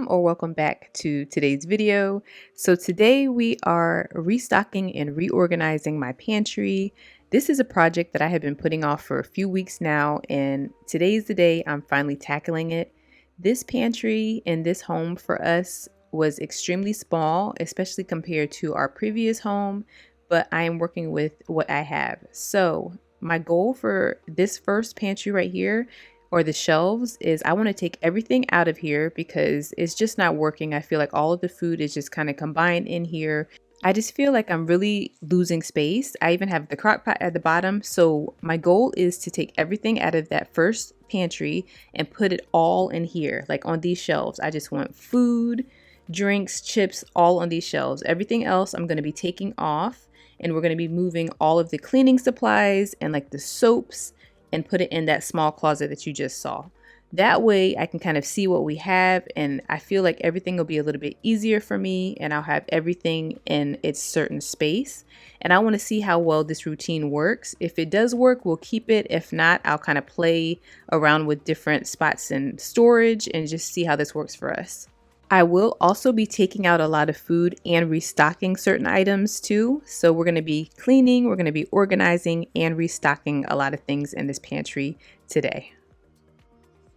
or welcome back to today's video. So today we are restocking and reorganizing my pantry. This is a project that I have been putting off for a few weeks now, and today's the day I'm finally tackling it. This pantry in this home for us was extremely small, especially compared to our previous home, but I am working with what I have. So my goal for this first pantry right here, or the shelves, is I want to take everything out of here because it's just not working. I feel like all of the food is just kind of combined in here. I just feel like I'm really losing space. I even have the crock pot at the bottom. So my goal is to take everything out of that first pantry and put it all in here, like on these shelves. I just want food, drinks, chips, all on these shelves. Everything else I'm going to be taking off, and we're going to be moving all of the cleaning supplies and like the soaps and put it in that small closet that you just saw. That way I can kind of see what we have, and I feel like everything will be a little bit easier for me, and I'll have everything in its certain space. And I want to see how well this routine works. If it does work, we'll keep it. If not, I'll kind of play around with different spots in storage and just see how this works for us. I will also be taking out a lot of food and restocking certain items too. So we're going to be cleaning, we're going to be organizing, and restocking a lot of things in this pantry today.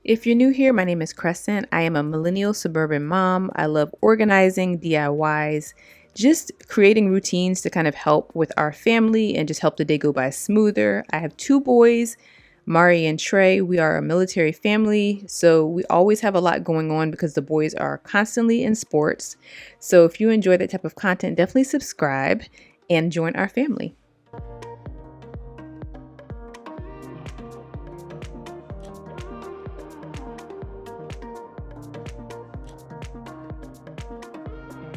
If you're new here, my name is Crescent. I am a millennial suburban mom. I love organizing, DIYs, just creating routines to kind of help with our family and just help the day go by smoother. I have two boys, Mari and Trey. We are a military family, so we always have a lot going on because the boys are constantly in sports. So if you enjoy that type of content, definitely subscribe and join our family.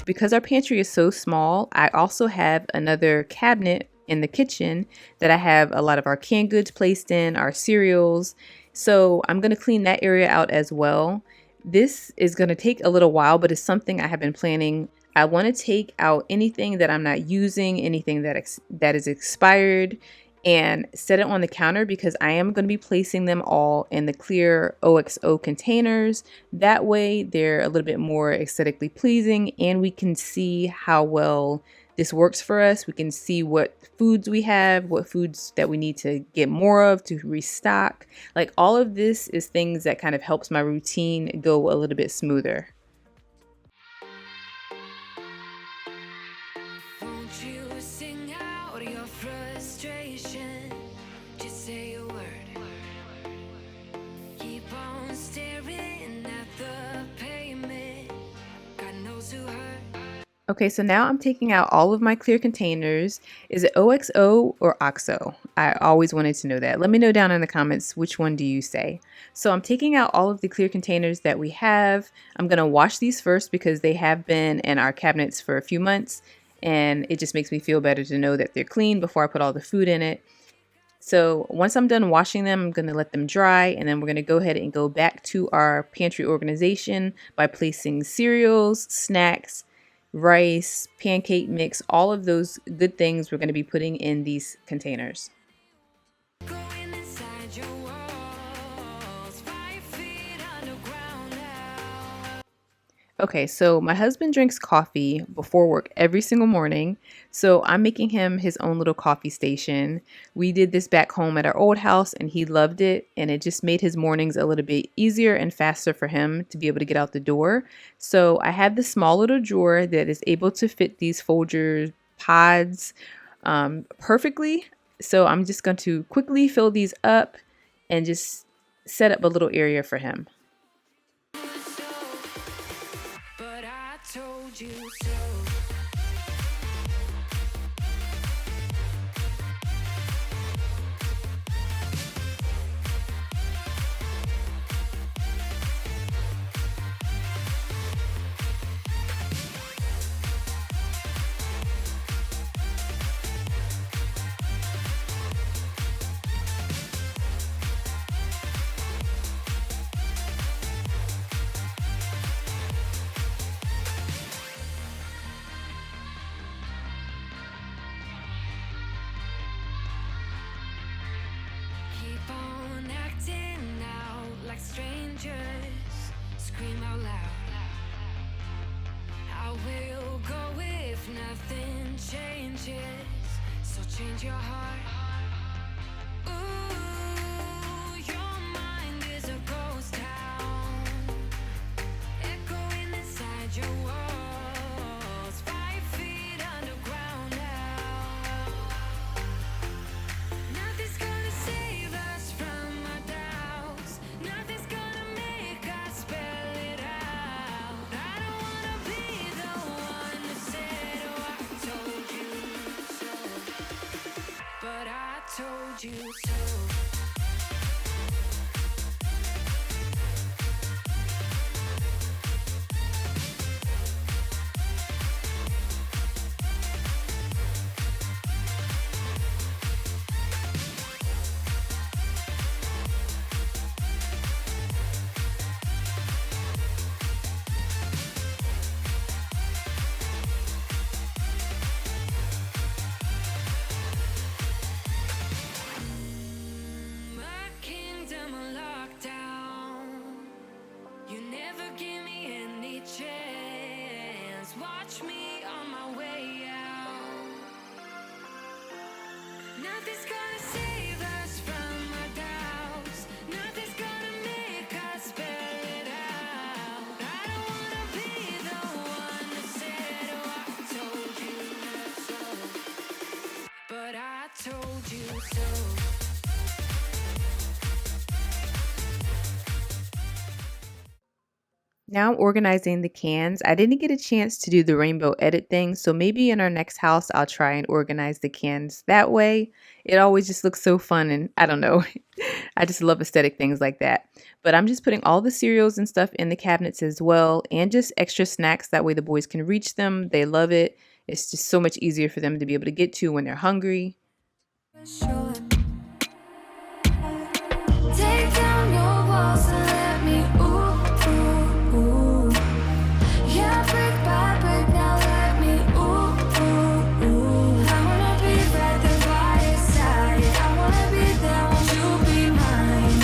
Because our pantry is so small, I also have another cabinet in the kitchen that I have a lot of our canned goods placed in, our cereals. So I'm going to clean that area out as well. This is going to take a little while, but it's something I have been planning. I want to take out anything that I'm not using, anything that is expired, and set it on the counter because I am going to be placing them all in the clear OXO containers. That way they're a little bit more aesthetically pleasing, and we can see how well this works for us. We can see what foods we have, what foods that we need to get more of to restock. Like, all of this is things that kind of helps my routine go a little bit smoother. Okay, so now I'm taking out all of my clear containers. Is it OXO or OXO? I always wanted to know that. Let me know down in the comments, which one do you say? So I'm taking out all of the clear containers that we have. I'm going to wash these first because they have been in our cabinets for a few months, and it just makes me feel better to know that they're clean before I put all the food in it. So once I'm done washing them, I'm going to let them dry, and then we're going to go ahead and go back to our pantry organization by placing cereals, snacks, rice, pancake mix, all of those good things we're going to be putting in these containers. Okay, so my husband drinks coffee before work every single morning, so I'm making him his own little coffee station. We did this back home at our old house, and he loved it, and it just made his mornings a little bit easier and faster for him to be able to get out the door. So I have this small little drawer that is able to fit these Folgers pods perfectly. So I'm just going to quickly fill these up and just set up a little area for him. You so. So change your heart. Ooh, your mind is a ghost town, echoing inside your walls, 5 feet underground now. Nothing's gonna save us from our doubts. Nothing's gonna make us spell it out. I don't wanna be the one who said, oh, I told you so. But I told you so. My kingdom on lockdown. You never give me any chance. Watch me on my way out. Nothing's gonna save us from our doubts. Nothing's gonna make us spell it out. I don't wanna be the one that said, oh, I told you so. But I told you so. Now I'm organizing the cans. I didn't get a chance to do the rainbow edit thing, so maybe in our next house I'll try and organize the cans that way. It always just looks so fun, and I don't know. I just love aesthetic things like that. But I'm just putting all the cereals and stuff in the cabinets as well, and just extra snacks. That way the boys can reach them. They love it. It's just so much easier for them to be able to get to when they're hungry. Take down your walls and let me ooh, ooh, ooh. Yeah, brick by brick, now let me ooh, ooh, ooh. I wanna be right there by your side. I wanna be there, won't you be mine?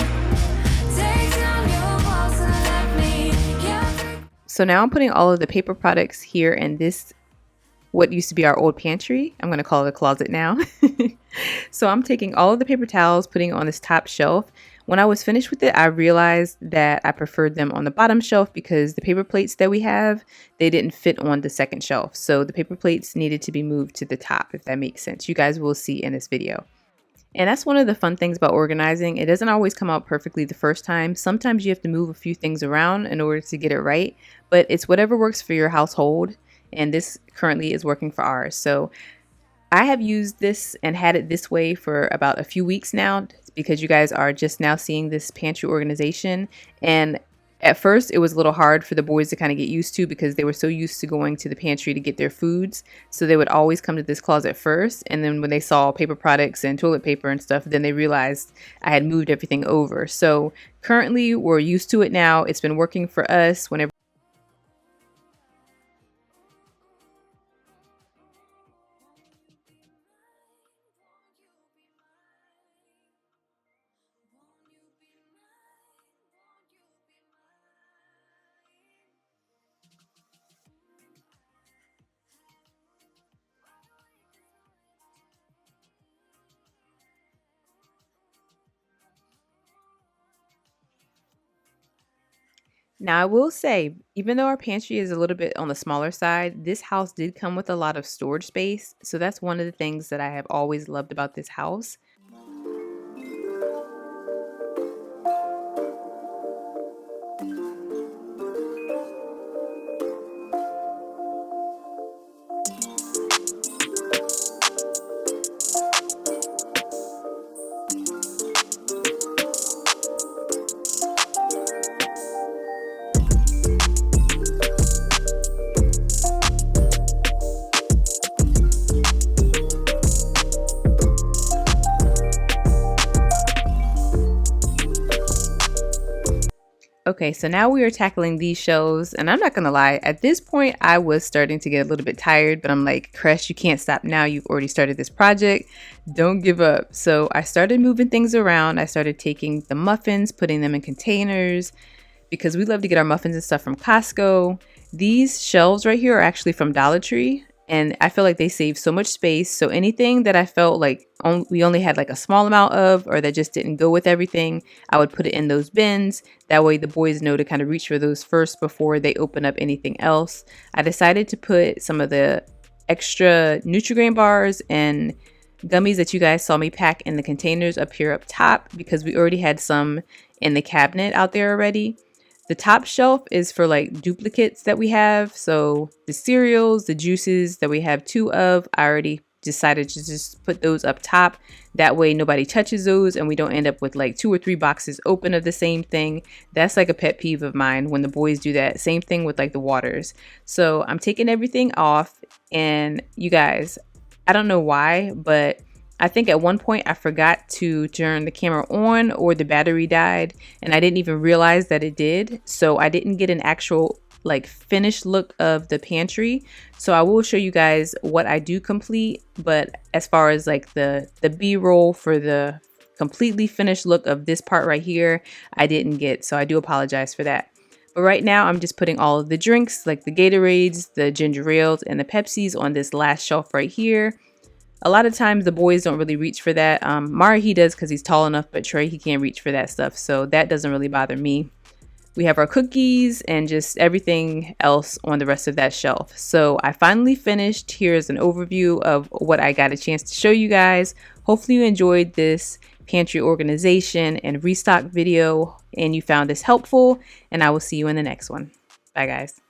Take down your walls and let me, yeah, brick. So now I'm putting all of the paper products here in this, what used to be our old pantry. I'm going to call it a closet now. So I'm taking all of the paper towels, putting it on this top shelf. When I was finished with it, I realized that I preferred them on the bottom shelf because the paper plates that we have, they didn't fit on the second shelf. So the paper plates needed to be moved to the top, if that makes sense. You guys will see in this video. And that's one of the fun things about organizing. It doesn't always come out perfectly the first time. Sometimes you have to move a few things around in order to get it right, but it's whatever works for your household. And this currently is working for ours. So I have used this and had it this way for about a few weeks now because you guys are just now seeing this pantry organization. And at first it was a little hard for the boys to kind of get used to because they were so used to going to the pantry to get their foods. So they would always come to this closet first. And then when they saw paper products and toilet paper and stuff, then they realized I had moved everything over. So currently we're used to it now. It's been working for us whenever. Now, I will say, even though our pantry is a little bit on the smaller side, this house did come with a lot of storage space. So that's one of the things that I have always loved about this house. Okay, so now we are tackling these shelves, and I'm not gonna lie, at this point I was starting to get a little bit tired, but I'm like, Crush, you can't stop now. You've already started this project. Don't give up. So I started moving things around. I started taking the muffins, putting them in containers, because we love to get our muffins and stuff from Costco. These shelves right here are actually from Dollar Tree, And I feel like they save so much space. So anything that I felt like we only had like a small amount of, or that just didn't go with everything, I would put it in those bins. That way the boys know to kind of reach for those first before they open up anything else. I decided to put some of the extra Nutri-Grain bars and gummies that you guys saw me pack in the containers up here up top, because we already had some in the cabinet out there already. The top shelf is for like duplicates that we have. So the cereals, the juices that we have 2 of, I already decided to just put those up top. That way nobody touches those and we don't end up with like 2 or 3 boxes open of the same thing. That's like a pet peeve of mine when the boys do that. Same thing with like the waters. So I'm taking everything off, and you guys, I don't know why, but I think at one point I forgot to turn the camera on, or the battery died, and I didn't even realize that it did. So I didn't get an actual like finished look of the pantry. So I will show you guys what I do complete, but as far as like the B-roll for the completely finished look of this part right here, I didn't get. So I do apologize for that. But right now I'm just putting all of the drinks, like the Gatorades, the ginger ales, and the Pepsis on this last shelf right here. A lot of times the boys don't really reach for that. Mari, he does because he's tall enough, but Trey, he can't reach for that stuff. So that doesn't really bother me. We have our cookies and just everything else on the rest of that shelf. So I finally finished. Here's an overview of what I got a chance to show you guys. Hopefully you enjoyed this pantry organization and restock video and you found this helpful, and I will see you in the next one. Bye guys.